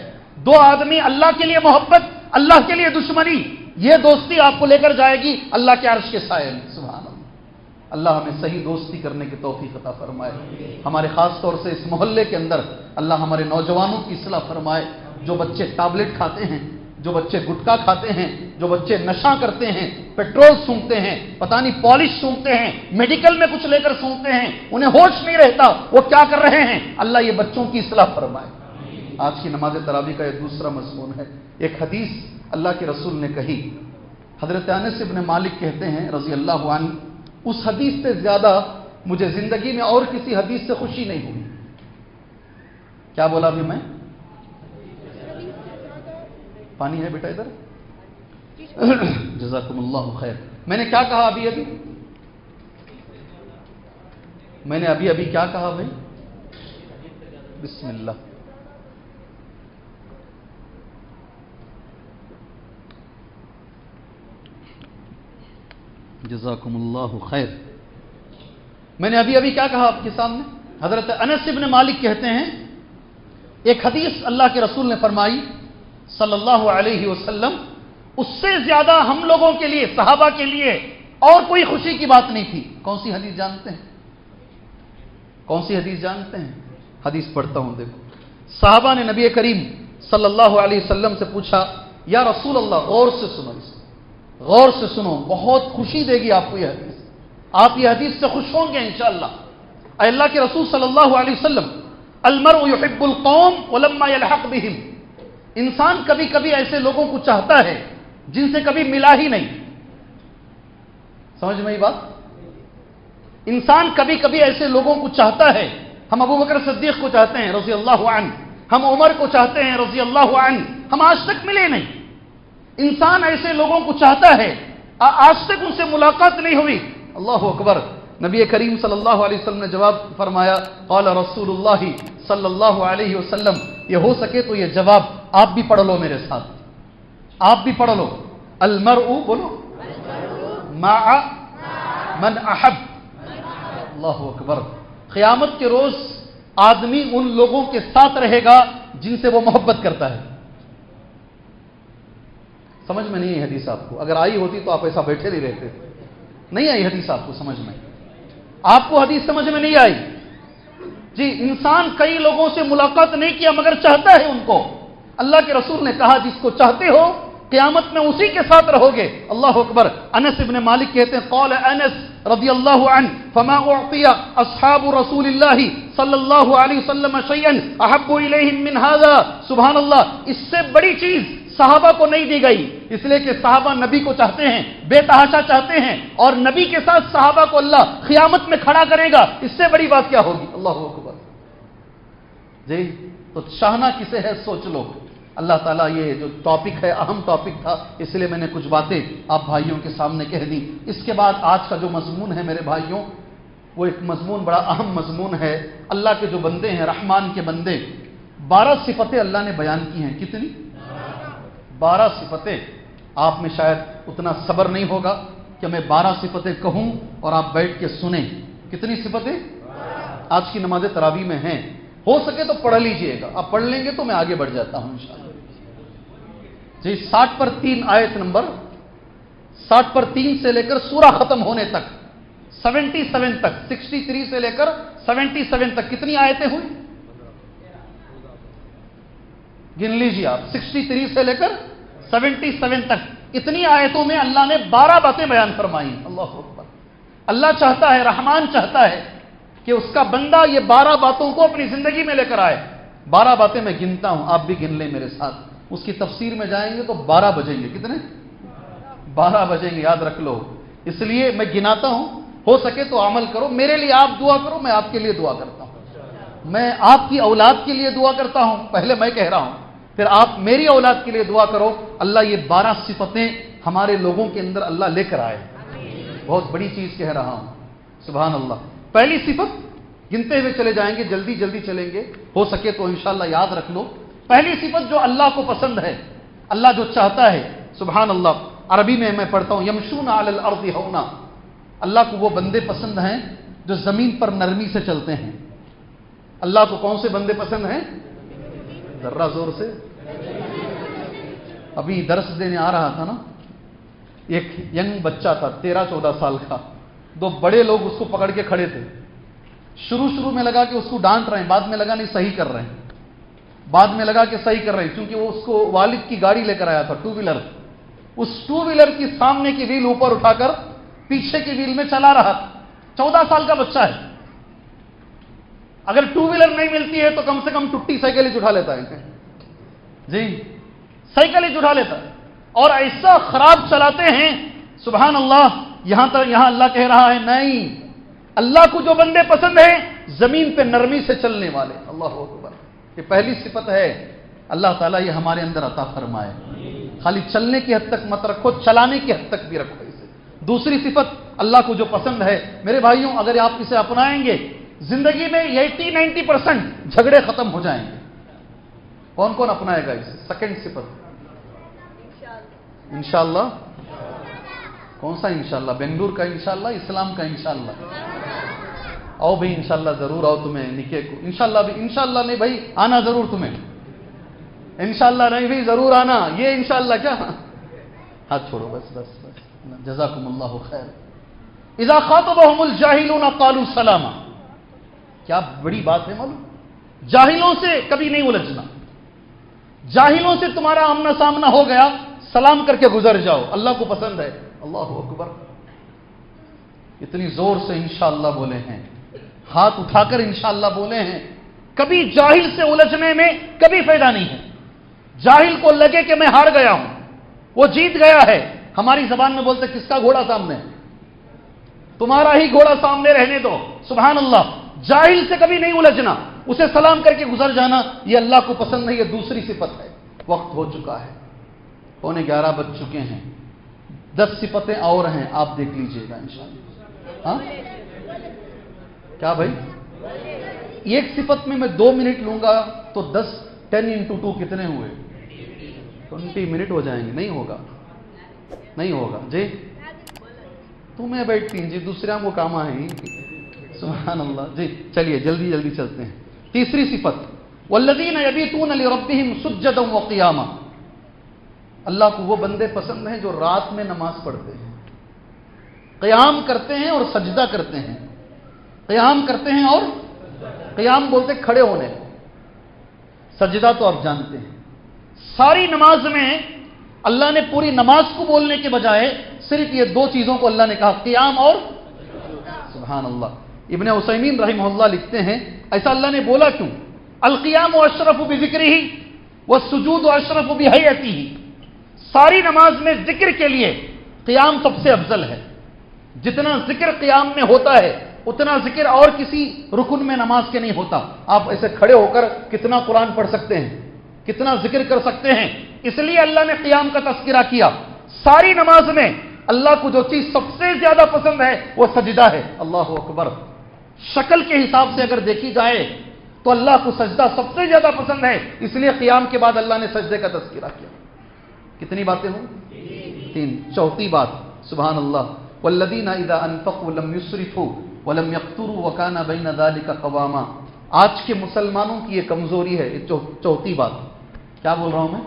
Speaker 1: 2 آدمی اللہ کے لیے محبت، اللہ کے لیے دشمنی، یہ دوستی آپ کو لے کر جائے گی اللہ کے عرش کے سائے میں۔ سبحان اللہ، اللہ ہمیں صحیح دوستی کرنے کی توفیق عطا فرمائے۔ ہمارے خاص طور سے اس محلے کے اندر اللہ ہمارے نوجوانوں کی اصلاح فرمائے۔ جو بچے ٹیبلٹ کھاتے ہیں، جو بچے گٹکا کھاتے ہیں، جو بچے نشہ کرتے ہیں، پیٹرول سونگتے ہیں، پتہ نہیں پالش سونگتے ہیں، میڈیکل میں کچھ لے کر سونگتے ہیں، انہیں ہوش نہیں رہتا وہ کیا کر رہے ہیں، اللہ یہ بچوں کی اصلاح فرمائے۔ آج کی نماز تراویح کا یہ دوسرا مضمون ہے۔ ایک حدیث اللہ کے رسول نے کہی، حضرت انس بن مالک کہتے ہیں رضی اللہ عنہ، اس حدیث سے زیادہ مجھے زندگی میں اور کسی حدیث سے خوشی نہیں ہوئی۔ کیا بولا بھی میں؟ پانی ہے بیٹا ادھر؟ جزاکم اللہ خیر۔ میں نے کیا کہا ابھی میں نے ابھی کیا کہا بھائی؟ بسم اللہ۔ جزاکم اللہ خیر۔ میں نے ابھی کیا کہا آپ کے سامنے؟ حضرت انس بن مالک کہتے ہیں ایک حدیث اللہ کے رسول نے فرمائی صلی اللہ علیہ وسلم، اس سے زیادہ ہم لوگوں کے لیے، صحابہ کے لیے اور کوئی خوشی کی بات نہیں تھی۔ کون سی حدیث جانتے ہیں؟ کون سی حدیث جانتے ہیں؟ حدیث پڑھتا ہوں، دیکھو. صحابہ نے نبی کریم صلی اللہ علیہ وسلم سے پوچھا، یا رسول اللہ، غور سے سنو، غور سے سنو، بہت خوشی دے گی آپ کو یہ حدیث، آپ یہ حدیث سے خوش ہوں گے انشاءاللہ. اے اللہ کے رسول صلی اللہ علیہ وسلم، المرء يحب القوم ولما يلحق بهم، انسان کبھی کبھی ایسے لوگوں کو چاہتا ہے جن سے کبھی ملا ہی نہیں. سمجھ میں یہ بات؟ انسان کبھی کبھی ایسے لوگوں کو چاہتا ہے. ہم ابو بکر صدیق کو چاہتے ہیں رضی اللہ عنہ، ہم عمر کو چاہتے ہیں رضی اللہ عنہ، ہم آج تک ملے نہیں. انسان ایسے لوگوں کو چاہتا ہے، آج تک ان سے ملاقات نہیں ہوئی. اللہ اکبر. نبی کریم صلی اللہ علیہ وسلم نے جواب فرمایا، قال رسول اللہ صلی اللہ علیہ وسلم، یہ ہو سکے تو یہ جواب آپ بھی پڑھ لو میرے ساتھ، آپ بھی پڑھ لو. المرء، بولو، مع من احب. اللہ اکبر. قیامت کے روز آدمی ان لوگوں کے ساتھ رہے گا جن سے وہ محبت کرتا ہے. سمجھ میں نہیں ہے حدیث آپ کو؟ اگر آئی ہوتی تو آپ ایسا بیٹھے نہیں رہتے. نہیں آئی حدیث آپ کو سمجھ میں؟ آپ کو حدیث سمجھ میں نہیں آئی؟ جی، انسان کئی لوگوں سے ملاقات نہیں کیا مگر چاہتا ہے ان کو. اللہ کے رسول نے کہا جس کو چاہتے ہو قیامت میں اسی کے ساتھ رہو گے. اللہ اکبر. انس ابن مالک کہتے ہیں، قال انس رضی اللہ عنہ، فما اعطی اصحاب رسول اللہ صلی اللہ علیہ وسلم شیئا احب الیہم من ھذا. سبحان اللہ. اس سے بڑی چیز صحابہ کو نہیں دی گئی، اس لیے کہ صحابہ نبی کو چاہتے ہیں، بے تحاشا چاہتے ہیں، اور نبی کے ساتھ صحابہ کو اللہ قیامت میں کھڑا کرے گا. اس سے بڑی بات کیا ہوگی؟ اللہ اکبر. جی، تو چاہنا کسے ہے سوچ لو. اللہ تعالیٰ، یہ جو ٹاپک ہے اہم ٹاپک تھا، اس لیے میں نے کچھ باتیں آپ بھائیوں کے سامنے کہہ دی. اس کے بعد آج کا جو مضمون ہے میرے بھائیوں، وہ ایک مضمون بڑا اہم مضمون ہے. اللہ کے جو بندے ہیں، رحمان کے بندے، 12 صفتیں اللہ نے بیان کی ہیں. کتنی؟ 12 صفتیں. آپ میں شاید اتنا صبر نہیں ہوگا کہ میں 12 صفتیں کہوں اور آپ بیٹھ کے سنیں. کتنی صفتیں آج کی نماز تراویح میں ہیں؟ ہو سکے تو پڑھ لیجئے گا. آپ پڑھ لیں گے تو میں آگے بڑھ جاتا ہوں انشاءاللہ. جی، 60 پر 3 آیت نمبر 60 پر 3 سے لے کر سورہ ختم ہونے تک، 77 تک، 63 سے لے کر 77 تک کتنی آیتیں ہوئی؟ گن لیجیے آپ. 63 سے لے کر 77 تک اتنی آیتوں میں اللہ نے 12 باتیں بیان فرمائی. اللہ اکبر. اللہ چاہتا ہے، رحمان چاہتا ہے کہ اس کا بندہ یہ 12 باتوں کو اپنی زندگی میں لے کر آئے. 12 باتیں میں گنتا ہوں، آپ بھی گن لیں میرے ساتھ. اس کی تفسیر میں جائیں گے تو 12 بجیں گے. کتنے؟ 12 بجیں گے، یاد رکھ لو. اس لیے میں گناتا ہوں، ہو سکے تو عمل کرو. میرے لیے آپ دعا کرو، میں آپ کے لیے دعا کرتا ہوں. میں آپ کی اولاد کے لیے دعا کرتا ہوں. پہلے میں کہہ رہا ہوں، پھر آپ میری اولاد کے لیے دعا کرو. اللہ یہ 12 صفتیں ہمارے لوگوں کے اندر اللہ لے کر آئے. بہت بڑی چیز کہہ رہا ہوں. سبحان اللہ. پہلی صفت گنتے ہوئے چلے جائیں گے، جلدی جلدی چلیں گے، ہو سکے تو انشاءاللہ یاد رکھ لو. پہلی صفت جو اللہ کو پسند ہے، اللہ جو چاہتا ہے، سبحان اللہ. عربی میں پڑھتا ہوں، یمشون علی الارض ہونا. اللہ کو وہ بندے پسند ہیں جو زمین پر نرمی سے چلتے ہیں. اللہ کو کون سے بندے پسند ہیں؟ ذرا زور سے. ابھی درس دینے آ رہا تھا نا، ایک ینگ بچہ تھا 13-14 سال کا. 2 بڑے لوگ اس کو پکڑ کے کھڑے تھے. شروع میں لگا کہ اس کو ڈانٹ رہے ہیں، بعد میں لگا نہیں صحیح کر رہے ہیں، بعد میں لگا کہ صحیح کر رہے ہیں، کیونکہ وہ اس کو والد کی گاڑی لے کر آیا تھا، 2 ویلر. اس 2 ویلر کی سامنے کی ویل اوپر اٹھا کر پیچھے کی ویل میں چلا رہا تھا. 14 سال کا بچہ ہے. اگر 2 ویلر نہیں ملتی ہے تو کم سے کم ٹوٹی سائیکل ہی اٹھا لیتا ہے. جی، سائیکل ہی اٹھا لیتا ہے. اور ایسا خراب چلاتے ہیں، سبحان اللہ. یہاں اللہ کہہ رہا ہے نہیں، اللہ کو جو بندے پسند ہیں زمین پہ نرمی سے چلنے والے. اللہ اکبر. یہ پہلی صفت ہے. اللہ تعالیٰ یہ ہمارے اندر عطا فرمائے. خالی چلنے کی حد تک مت رکھو، چلانے کی حد تک بھی رکھو اسے. دوسری صفت اللہ کو جو پسند ہے، میرے بھائیوں، اگر آپ اسے اپنائیں گے زندگی میں 80-90% جھگڑے ختم ہو جائیں گے. کون کون اپنائے گا اسے؟ سیکنڈ صفت انشاءاللہ. کون سا انشاءاللہ؟ بنگلور کا انشاءاللہ، اسلام کا انشاءاللہ. آؤ بھائی انشاءاللہ ضرور آؤ. تمہیں نکے کو انشاءاللہ بھی، انشاءاللہ نہیں بھائی آنا ضرور تمہیں. انشاءاللہ نہیں بھائی ضرور آنا. یہ انشاءاللہ کیا؟ ہاتھ چھوڑو بس. جزاکم اللہ خیر. اذا خاطبهم الجاهلون قالوا سلاما. کیا بڑی بات ہے معلوم. جاہلوں سے کبھی نہیں الجھنا. جاہلوں سے تمہارا آمنا سامنا ہو گیا, سلام کر کے گزر جاؤ, اللہ کو پسند ہے. اللہ اکبر. اتنی زور سے انشاءاللہ بولے ہیں, ہاتھ اٹھا کر انشاءاللہ بولے ہیں. کبھی جاہل سے الجھنے میں کبھی فائدہ نہیں ہے. جاہل کو لگے کہ میں ہار گیا ہوں, وہ جیت گیا ہے. ہماری زبان میں بولتے کس کا گھوڑا سامنے, تمہارا ہی گھوڑا سامنے رہنے دو. سبحان اللہ. جاہل سے کبھی نہیں الجھنا, اسے سلام کر کے گزر جانا, یہ اللہ کو پسند نہیں, یہ دوسری صفت ہے. وقت ہو چکا ہے, 11:15 بج چکے ہیں. 10 صفتیں اور ہیں, آپ دیکھ لیجئے گا انشاءاللہ. ہاں کیا بھائی, ایک صفت میں 2 منٹ لوں گا تو 10 into 2 کتنے ہوئے, 20 منٹ ہو جائیں گے. نہیں ہوگا, نہیں ہوگا جی. تمہیں بیٹھتی ہیں جی, دوسرے ہم کو کام آئیں. سبحان اللہ جی. چلیے جلدی جلدی چلتے ہیں. تیسری صفت, والذین یبیتون لربہم سجدا وقیاما. اللہ کو وہ بندے پسند ہیں جو رات میں نماز پڑھتے ہیں, قیام کرتے ہیں اور سجدہ کرتے ہیں. قیام کرتے ہیں, اور قیام بولتے کھڑے ہونے, سجدہ تو آپ جانتے ہیں. ساری نماز میں اللہ نے پوری نماز کو بولنے کے بجائے صرف یہ 2 چیزوں کو اللہ نے کہا, قیام اور سبحان اللہ. ابن عثیمین رحمہ اللہ لکھتے ہیں ایسا اللہ نے بولا کیوں؟ القیام اشرف بذکرہ والسجود اشرف بہیئتہ. ساری نماز میں ذکر کے لیے قیام سب سے افضل ہے. جتنا ذکر قیام میں ہوتا ہے اتنا ذکر اور کسی رکن میں نماز کے نہیں ہوتا. آپ ایسے کھڑے ہو کر کتنا قرآن پڑھ سکتے ہیں, کتنا ذکر کر سکتے ہیں. اس لیے اللہ نے قیام کا تذکرہ کیا. ساری نماز میں اللہ کو جو چیز سب سے زیادہ پسند ہے وہ سجدہ ہے. اللہ اکبر. شکل کے حساب سے اگر دیکھی جائے تو اللہ کو سجدہ سب سے زیادہ پسند ہے, اس لیے قیام کے بعد اللہ نے سجدے کا تذکرہ کیا. کتنی باتیں ہوں؟ 3. چوتھی بات, سبحان اللہ, والذین اذا انفقوا لم یسرفوا ولم یقتروا وکان بین ذلک قواما. آج کے مسلمانوں کی یہ کمزوری ہے. یہ چوتھی بات. کیا بول رہا ہوں میں؟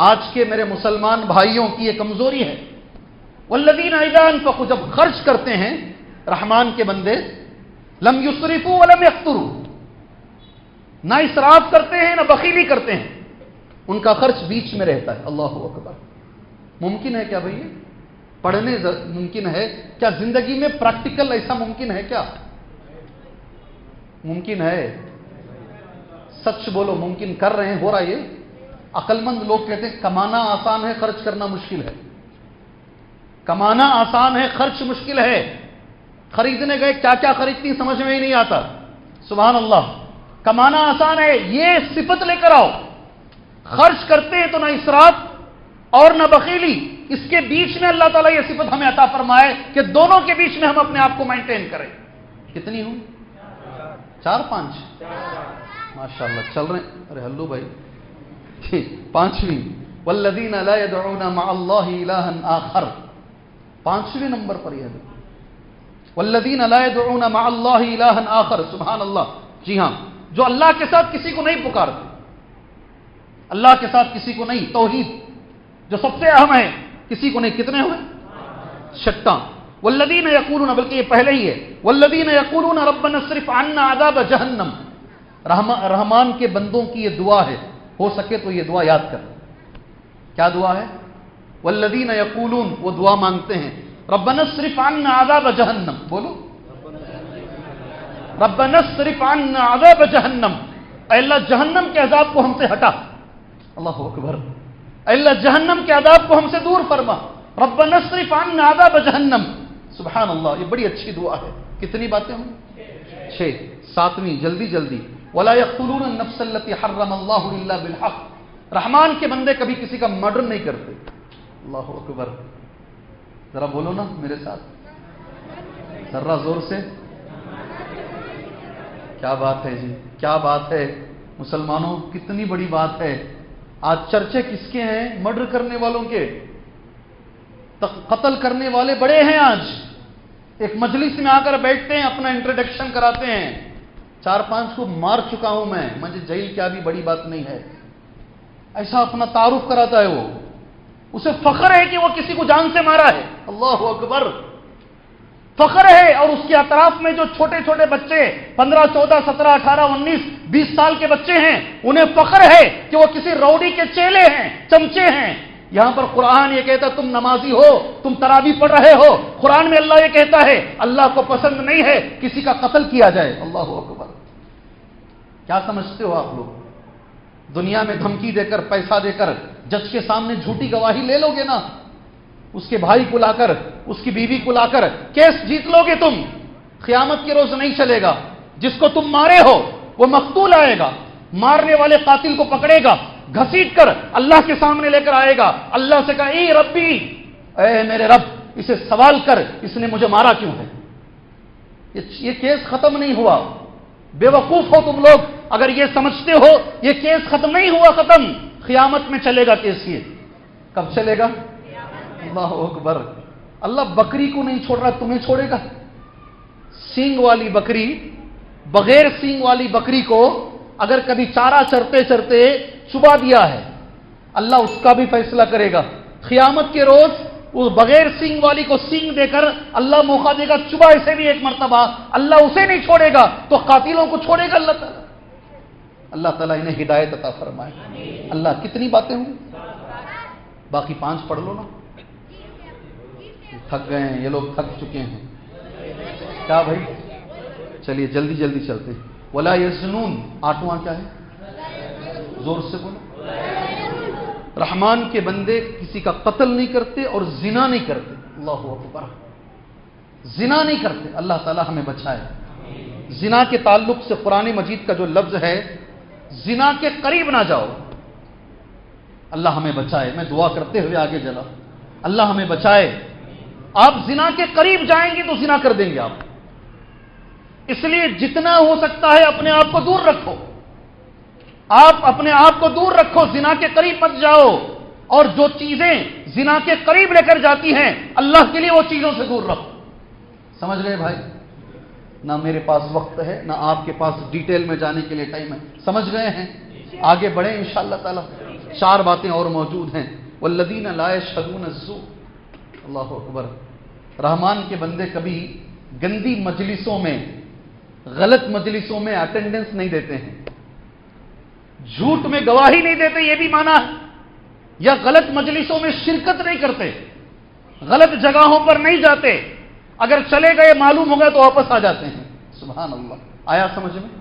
Speaker 1: آج کے میرے مسلمان بھائیوں کی یہ کمزوری ہے. والذین اذا انفقوا, جب خرچ کرتے ہیں رحمان کے بندے, لم یسرفوا ولم یقتروا, نہ اسراف کرتے ہیں نہ بخیلی کرتے ہیں, ان کا خرچ بیچ میں رہتا ہے. اللہ اکبر. ممکن ہے کیا بھائی؟ پڑھنے ممکن ہے کیا؟ زندگی میں پریکٹیکل ایسا ممکن ہے کیا؟ ممکن ہے. سچ بولو, ممکن کر رہے ہیں, ہو رہا ہے. یہ عقل مند لوگ کہتے ہیں کمانا آسان ہے, خرچ کرنا مشکل ہے. کمانا آسان ہے, خرچ مشکل ہے. خریدنے گئے, کیا کیا خریدتی سمجھ میں ہی نہیں آتا. سبحان اللہ. کمانا آسان ہے, یہ صفت لے کر آؤ. خرچ کرتے ہیں تو نہ اسراف اور نہ بخیلی, اس کے بیچ میں اللہ تعالیٰ یہ صفت ہمیں عطا فرمائے کہ دونوں کے بیچ میں ہم اپنے آپ کو مینٹین کریں. کتنی ہوں؟ 4-5 ماشاءاللہ چل رہے ہیں. ارے ہلو بھائی. 5ویں, والذین لا يدعون مع اللہ الہا آخر. 5ویں نمبر پر یہ ہے, والذین لا يدعون مع اللہ الہا آخر. سبحان اللہ. جی ہاں, جو اللہ کے ساتھ کسی کو نہیں پکارتے, اللہ کے ساتھ کسی کو نہیں. توحید جو سب سے اہم ہے, کسی کو نہیں. کتنے ہوئے؟ 6. والذین یقولون, بلکہ یہ پہلے ہی ہے, والذین یقولون ربنا اصرف عنا عذاب جہنم. رحمان کے بندوں کی یہ دعا ہے, ہو سکے تو یہ دعا یاد کر. کیا دعا ہے؟ والذین یقولون, وہ دعا مانگتے ہیں, ربنا اصرف عنا عذاب جہنم. بولو, ربنا اصرف عنا عذاب جہنم. اے اللہ جہنم کے عذاب کو ہم سے ہٹا. اللہ اکبر. اے اللہ جہنم کے عذاب کو ہم سے دور فرما. ربنا اصرف عنا عذاب جہنم. سبحان اللہ. یہ بڑی اچھی دعا ہے. کتنی باتیں ہوں؟ 6. 7ویں, جلدی جلدی, ولا یقتلون النفس التي حرم اللہ الا بالحق. رحمان کے بندے کبھی کسی کا مرڈر نہیں کرتے. اللہ اکبر. ذرا بولو نا میرے ساتھ, ذرا زور سے. کیا بات ہے جی, کیا بات ہے مسلمانوں, کتنی بڑی بات ہے. آج چرچے کس کے ہیں؟ مرڈر کرنے والوں کے. قتل کرنے والے بڑے ہیں. آج ایک مجلس میں آ کر بیٹھتے ہیں, اپنا انٹروڈکشن کراتے ہیں, 4-5 کو مار چکا ہوں میں, مجھے جیل کیا بھی بڑی بات نہیں ہے. ایسا اپنا تعارف کراتا ہے. وہ اسے فخر ہے کہ وہ کسی کو جان سے مارا ہے. اللہ اکبر. فخر ہے، اور اس کے اطراف میں جو چھوٹے چھوٹے بچے 15 14 17 18 19 20 سال کے بچے ہیں، انہیں فخر ہے کہ وہ کسی روڑی کے چیلے ہیں، چمچے ہیں۔ یہاں پر قرآن یہ کہتا تم نمازی ہو، تم تراویح پڑھ رہے ہو، قرآن میں اللہ یہ کہتا ہے اللہ کو پسند نہیں ہے کسی کا قتل کیا جائے۔ اللہ اکبر! کیا سمجھتے ہو آپ لوگ؟ دنیا میں دھمکی دے کر، پیسہ دے کر جج کے سامنے جھوٹی گواہی لے لو گے نا، اس کے بھائی کو لا کر، اس کی بیوی کو لا کر کیس جیت لو گے تم، قیامت کے روز نہیں چلے گا۔ جس کو تم مارے ہو وہ مقتول آئے گا، مارنے والے قاتل کو پکڑے گا، گھسیٹ کر اللہ کے سامنے لے کر آئے گا، اللہ سے کہا اے ربی، اے میرے رب، اسے سوال کر اس نے مجھے مارا کیوں ہے۔ یہ کیس ختم نہیں ہوا۔ بے وقوف ہو تم لوگ اگر یہ سمجھتے ہو یہ کیس ختم نہیں ہوا، ختم قیامت میں چلے گا کیس۔ یہ کب چلے گا؟ اللہ اکبر! اللہ بکری کو نہیں چھوڑ رہا، تمہیں چھوڑے گا؟ سینگ والی بکری، بغیر سینگ والی بکری کو اگر کبھی چارہ چرتے چرتے چبا دیا ہے، اللہ اس کا بھی فیصلہ کرے گا۔ قیامت کے روز اس بغیر سینگ والی کو سینگ دے کر اللہ موقع دے گا، چبا اسے بھی ایک مرتبہ، اللہ اسے نہیں چھوڑے گا تو قاتلوں کو چھوڑے گا اللہ تعالیٰ۔ اللہ تعالیٰ انہیں ہدایت عطا فرمائے۔ اللہ کتنی باتیں ہوں، باقی 5 پڑھ لو نا، تھک گئے ہیں یہ لوگ، تھک چکے ہیں کیا بھائی؟ چلیے جلدی جلدی چلتے ہیں۔ ولا یزنون، 8واں کیا ہے؟ زور سے بولو۔ رحمان کے بندے کسی کا قتل نہیں کرتے اور زنا نہیں کرتے۔ اللہ اکبر! زنا نہیں کرتے، اللہ تعالی ہمیں بچائے۔ زنا کے تعلق سے قرآن مجید کا جو لفظ ہے، زنا کے قریب نہ جاؤ، اللہ ہمیں بچائے۔ میں دعا کرتے ہوئے آگے چلا، اللہ ہمیں بچائے۔ آپ زنا کے قریب جائیں گے تو زنا کر دیں گے آپ، اس لیے جتنا ہو سکتا ہے اپنے آپ کو دور رکھو، آپ اپنے آپ کو دور رکھو، زنا کے قریب مت جاؤ، اور جو چیزیں زنا کے قریب لے کر جاتی ہیں اللہ کے لیے وہ چیزوں سے دور رکھو۔ سمجھ گئے بھائی؟ نہ میرے پاس وقت ہے نہ آپ کے پاس ڈیٹیل میں جانے کے لیے ٹائم ہے، سمجھ گئے ہیں؟ آگے بڑھیں انشاءاللہ تعالی۔ 4 باتیں اور موجود ہیں۔ والذین لا یشهدون الزور، اللہ اکبر! رحمان کے بندے کبھی گندی مجلسوں میں، غلط مجلسوں میں اٹینڈنس نہیں دیتے ہیں، جھوٹ میں گواہی نہیں دیتے، یہ بھی مانا ہے، یا غلط مجلسوں میں شرکت نہیں کرتے، غلط جگہوں پر نہیں جاتے، اگر چلے گئے معلوم ہو گیا تو واپس آ جاتے ہیں۔ سبحان اللہ! آیا سمجھ میں؟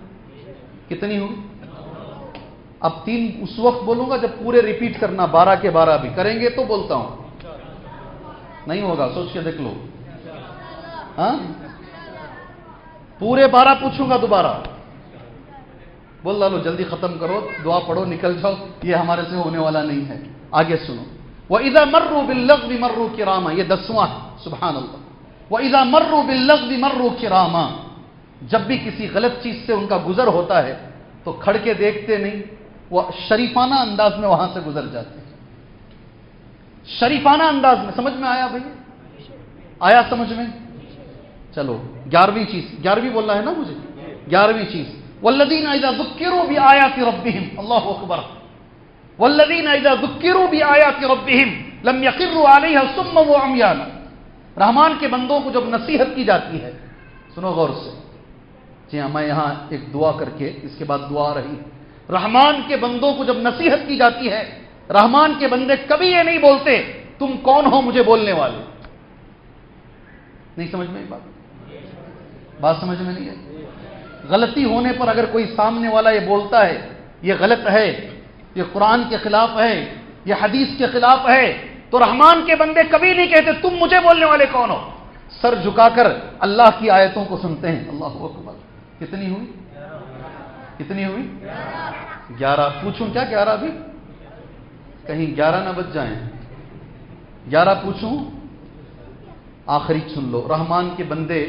Speaker 1: کتنی ہوئی؟ اب 3 اس وقت بولوں گا جب پورے ریپیٹ کرنا، 12 کے 12 بھی کریں گے تو بولتا ہوں، نہیں ہوگا سوچ کے دیکھ لو۔ ہاں پورے 12 پوچھوں گا دوبارہ، بول ڈالو، جلدی ختم کرو، دعا پڑھو، نکل جاؤ، یہ ہمارے سے ہونے والا نہیں ہے۔ آگے سنو، وَإِذَا مَرُّوا بِاللَّغْوِ مَرُّوا كِرَامًا، یہ 10واں ہے۔ سبحان اللہ! وَإِذَا مَرُّوا بِاللَّغْوِ مَرُّوا كِرَامًا، جب بھی کسی غلط چیز سے ان کا گزر ہوتا ہے تو کھڑ کے دیکھتے نہیں، وہ شریفانہ انداز میں وہاں سے گزر جاتے ہیں، شریفانہ انداز میں۔ سمجھ میں آیا بھائی؟ آیا سمجھ میں؟ چلو 11ویں چیز، 11ویں بولنا ہے نا مجھے، 11ویں چیز، والذین اذا ذکروا بآیات ربہم، اللہ اکبر! والذین اذا ذکروا بآیات ربہم لم یخروا علیہا صما وعمیانا، رحمان کے بندوں کو جب نصیحت کی جاتی ہے، سنو غور سے، جی ہاں میں یہاں ایک دعا کر کے اس کے بعد دعا رہی، رحمان کے بندوں کو جب نصیحت کی جاتی ہے، رحمان کے بندے کبھی یہ نہیں بولتے تم کون ہو مجھے بولنے والے۔ نہیں سمجھ میں بات سمجھ میں نہیں ہے؟ غلطی ہونے پر اگر کوئی سامنے والا یہ بولتا ہے یہ غلط ہے، یہ قرآن کے خلاف ہے، یہ حدیث کے خلاف ہے، تو رحمان کے بندے کبھی نہیں کہتے تم مجھے بولنے والے کون ہو، سر جھکا کر اللہ کی آیتوں کو سنتے ہیں۔ اللہ اکبر! کتنی ہوئی؟ کتنی ہوئی؟ 11 پوچھوں کیا؟ 11 بھی کہیں 11 نہ بج جائیں، 11 پوچھوں؟ آخری سن لو، رحمان کے بندے،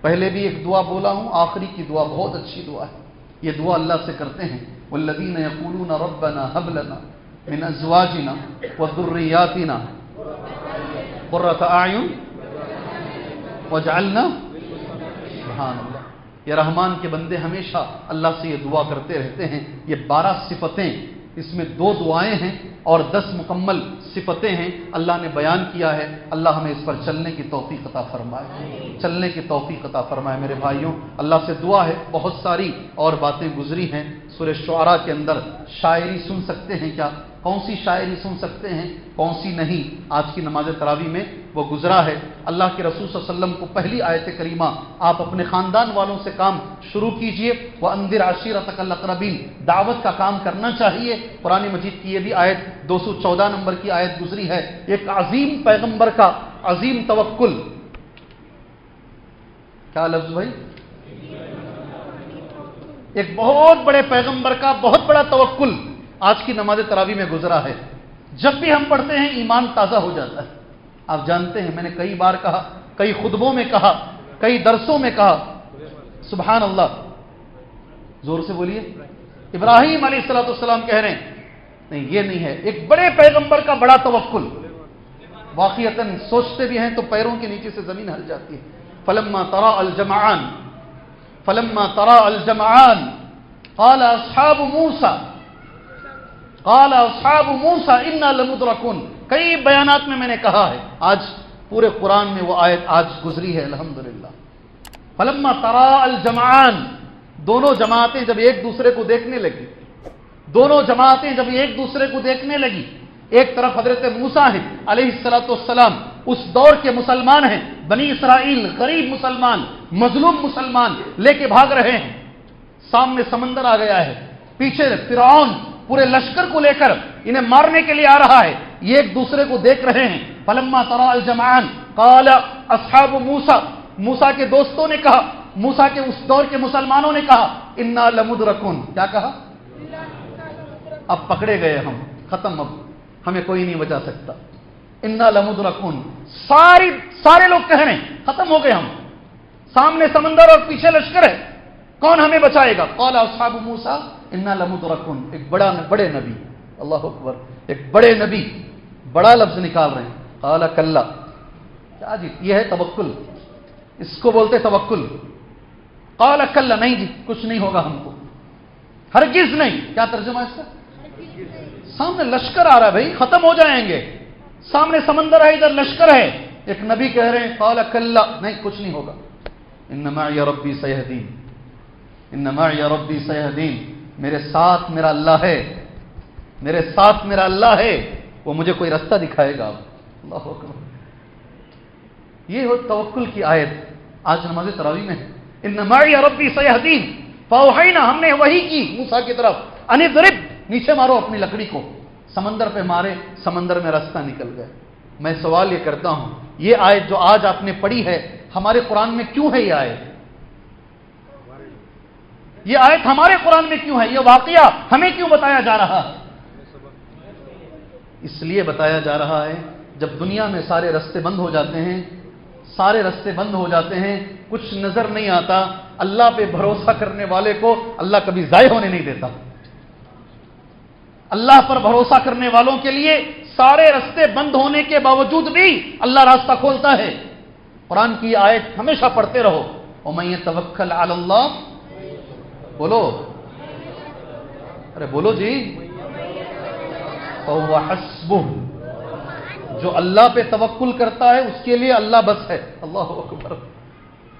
Speaker 1: پہلے بھی ایک دعا بولا ہوں، آخری کی دعا بہت اچھی دعا ہے، یہ دعا اللہ سے کرتے ہیں، والذین یقولون ربنا هب لنا من ازواجنا وذریاتنا قرۃ اعین واجعلنا، سبحان اللہ! یہ رحمان کے بندے ہمیشہ اللہ سے یہ دعا کرتے رہتے ہیں۔ یہ 12 صفتیں اس میں 2 دعائیں ہیں اور 10 مکمل صفتیں ہیں اللہ نے بیان کیا ہے. اللہ ہمیں اس پر چلنے کی توفیق عطا فرمائے، چلنے کی توفیق عطا فرمائے. میرے بھائیوں، اللہ سے دعا ہے، بہت ساری اور باتیں گزری ہیں. سورہ شعراء کے اندر شاعری سن سکتے ہیں کیا؟ کون سی شاعری سن سکتے ہیں، کون سی نہیں؟ آج کی نماز تراویح میں وہ گزرا ہے. اللہ کے رسول صلی اللہ علیہ وسلم کو پہلی آیت کریمہ آپ اپنے خاندان والوں سے کام شروع کیجئے. وَأَنذِرْ عَشِيرَتَكَ الْأَقْرَبِينَ، دعوت کا کام کرنا چاہیے. قرآن مجید کی یہ بھی آیت 214 نمبر کی آیت گزری ہے. ایک عظیم پیغمبر کا عظیم توکل. کیا لفظ بھائی؟ ایک بہت بڑے پیغمبر کا بہت بڑا توکل آج کی نماز تراویح میں گزرا ہے. جب بھی ہم پڑھتے ہیں ایمان تازہ ہو جاتا ہے. آپ جانتے ہیں، میں نے کئی بار کہا، کئی خطبوں میں کہا، کئی درسوں میں کہا، سبحان اللہ، زور سے بولیے. ابراہیم علیہ السلام کہہ رہے ہیں، نہیں یہ نہیں ہے. ایک بڑے پیغمبر کا بڑا توکل. واقعتاً سوچتے بھی ہیں تو پیروں کے نیچے سے زمین ہل جاتی ہے. فلما تراءى الجمعان قال اصحاب موسى انا لمدركون. کئی بیانات میں نے کہا ہے، آج پورے قرآن میں وہ آیت آج گزری ہے الحمدللہ. فلما تراءى الجمعان، دونوں جماعتیں جب ایک دوسرے کو دیکھنے لگی، ایک طرف حضرت موسیٰ ہیں علیہ السلام، اس دور کے مسلمان ہیں، بنی اسرائیل، غریب مسلمان، مظلوم مسلمان لے کے بھاگ رہے ہیں. سامنے سمندر آ گیا ہے، پیچھے فرعون پورے لشکر کو لے کر انہیں مارنے کے لیے آ رہا ہے. یہ ایک دوسرے کو دیکھ رہے ہیں. فلما تراءى الجمعان قال اصحاب موسیٰ کے دوستوں نے کہا، موسیٰ کے اس دور کے مسلمانوں نے کہا، انا لمدرکون. کیا کہا؟ اب پکڑے گئے ہم، ختم، اب ہمیں کوئی نہیں بچا سکتا. انا لمدرکون. سارے لوگ کہہ رہے ہیں ختم ہو گئے ہم، سامنے سمندر اور پیچھے لشکر ہے، کون ہمیں بچائے گا؟ قال اصحاب موسیٰ انا لمدرکون. ایک بڑے نبی، اللہ اکبر، ایک بڑے نبی بڑا لفظ نکال رہے ہیں. قال کلا. کیا جی، یہ ہے توکل، اس کو بولتے توکل. قال کلا، نہیں جی کچھ نہیں ہوگا ہم کو، ہرگز نہیں. کیا ترجمہ ہے اس کا؟ سامنے لشکر آ رہا ہے بھائی، ختم ہو جائیں گے. سامنے سمندر ہے، ادھر لشکر ہے. ایک نبی کہہ رہے ہیں قال کلا، نہیں کچھ نہیں ہوگا. ان معی ربی سیہدین، ان معی ربی سیہدین. میرے ساتھ میرا اللہ ہے، میرے ساتھ میرا اللہ ہے، وہ مجھے کوئی راستہ دکھائے گا. اللہ اکبر. یہ ہو توکل کی آیت آج نماز تراویح میں ہے. ان معی ربی سیہدین فاوحینا، ہم نے وحی کی موسیٰ کی طرف، ان اضرب، نیچے مارو اپنی لکڑی کو. سمندر پہ مارے، سمندر میں راستہ نکل گئے. میں سوال یہ کرتا ہوں، یہ آیت جو آج آپ نے پڑھی ہے ہمارے قرآن میں کیوں ہے؟ یہ آیت ہمارے قرآن میں کیوں ہے؟ یہ واقعہ ہمیں کیوں بتایا جا رہا ہے؟ اس لیے بتایا جا رہا ہے جب دنیا میں سارے راستے بند ہو جاتے ہیں، کچھ نظر نہیں آتا، اللہ پہ بھروسہ کرنے والے کو اللہ کبھی ضائع ہونے نہیں دیتا. اللہ پر بھروسہ کرنے والوں کے لیے سارے راستے بند ہونے کے باوجود بھی اللہ راستہ کھولتا ہے. قرآن کی آیت ہمیشہ پڑھتے رہو. وَمَن يَتَوَكَّلْ عَلَى اللَّهِ، بولو، ارے بولو جی، فَهُوَ حَسْبُهُ، جو اللہ پہ توکل کرتا ہے اس کے لیے اللہ بس ہے. اللہ اکبر.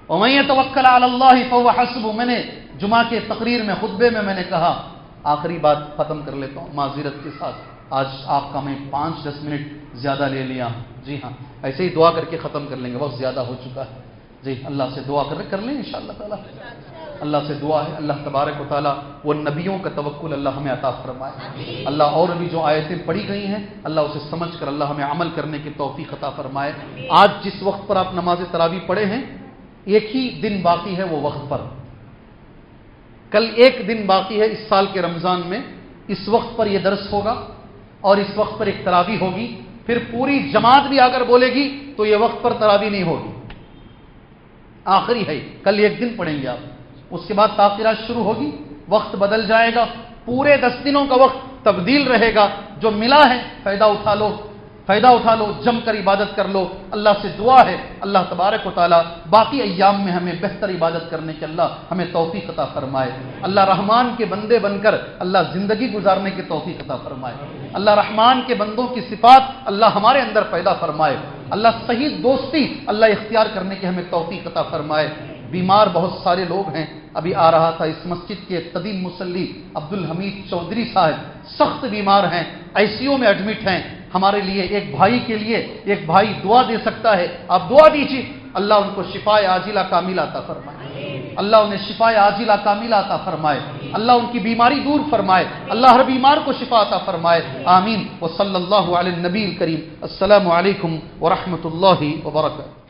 Speaker 1: وَمَن يَتَوَكَّلْ عَلَى اللَّهِ فَهُوَ حَسْبُهُ. میں نے جمعہ کے تقریر میں، خطبے میں نے کہا، آخری بات ختم کر لیتا ہوں معذرت کے ساتھ، آج آپ کا میں 5-10 منٹ زیادہ لے لیا ہوں. جی ہاں، ایسے ہی دعا کر کے ختم کر لیں گے، بہت زیادہ ہو چکا ہے. جی اللہ سے دعا کر لیں انشاءاللہ تعالی. اللہ سے دعا ہے اللہ تبارک و تعالی وہ نبیوں کا توکل اللہ ہمیں عطا فرمائے. اللہ اور بھی جو آیتیں پڑھی گئی ہیں اللہ اسے سمجھ کر اللہ ہمیں عمل کرنے کی توفیق عطا فرمائے. آج جس وقت پر آپ نماز تراویح پڑھے ہیں، ایک ہی دن باقی ہے وہ وقت پر. کل ایک دن باقی ہے اس سال کے رمضان میں. اس وقت پر یہ درس ہوگا اور اس وقت پر ایک تراویح ہوگی. پھر پوری جماعت بھی اگر بولے گی تو یہ وقت پر تراویح نہیں ہوگی، آخری ہے. کل ایک دن پڑھیں گے آپ، اس کے بعد تاخیرات شروع ہوگی، وقت بدل جائے گا. پورے 10 دنوں کا وقت تبدیل رہے گا. جو ملا ہے فائدہ اٹھا لو، فائدہ اٹھا لو، جم کر عبادت کر لو۔ اللہ سے دعا ہے اللہ تبارک و تعالیٰ باقی ایام میں ہمیں بہتر عبادت کرنے کے اللہ ہمیں توفیق عطا فرمائے۔ اللہ رحمان کے بندے بن کر اللہ زندگی گزارنے کی توفیق عطا فرمائے۔ اللہ رحمان کے بندوں کی صفات اللہ ہمارے اندر پیدا فرمائے۔ اللہ صحیح دوستی اللہ اختیار کرنے کی ہمیں توفیق عطا فرمائے۔ بیمار بہت سارے لوگ ہیں، ابھی آ رہا تھا اس مسجد کے قدیم مصلی عبدالحمید چودھری صاحب سخت بیمار ہیں، آئی سی یو میں ایڈمٹ ہیں۔ ہمارے لیے ایک بھائی کے لیے ایک بھائی دعا دے سکتا ہے، آپ دعا دیجیے اللہ ان کو شفاء عاجلہ کاملہ عطا فرمائے، اللہ انہیں شفاء عاجلہ کاملہ عطا فرمائے، اللہ ان کی بیماری دور فرمائے، اللہ ہر بیمار کو شفا عطا فرمائے، آمین۔ وصلی اللہ علی النبی الکریم۔ السلام علیکم ورحمۃ اللہ وبرکاتہ۔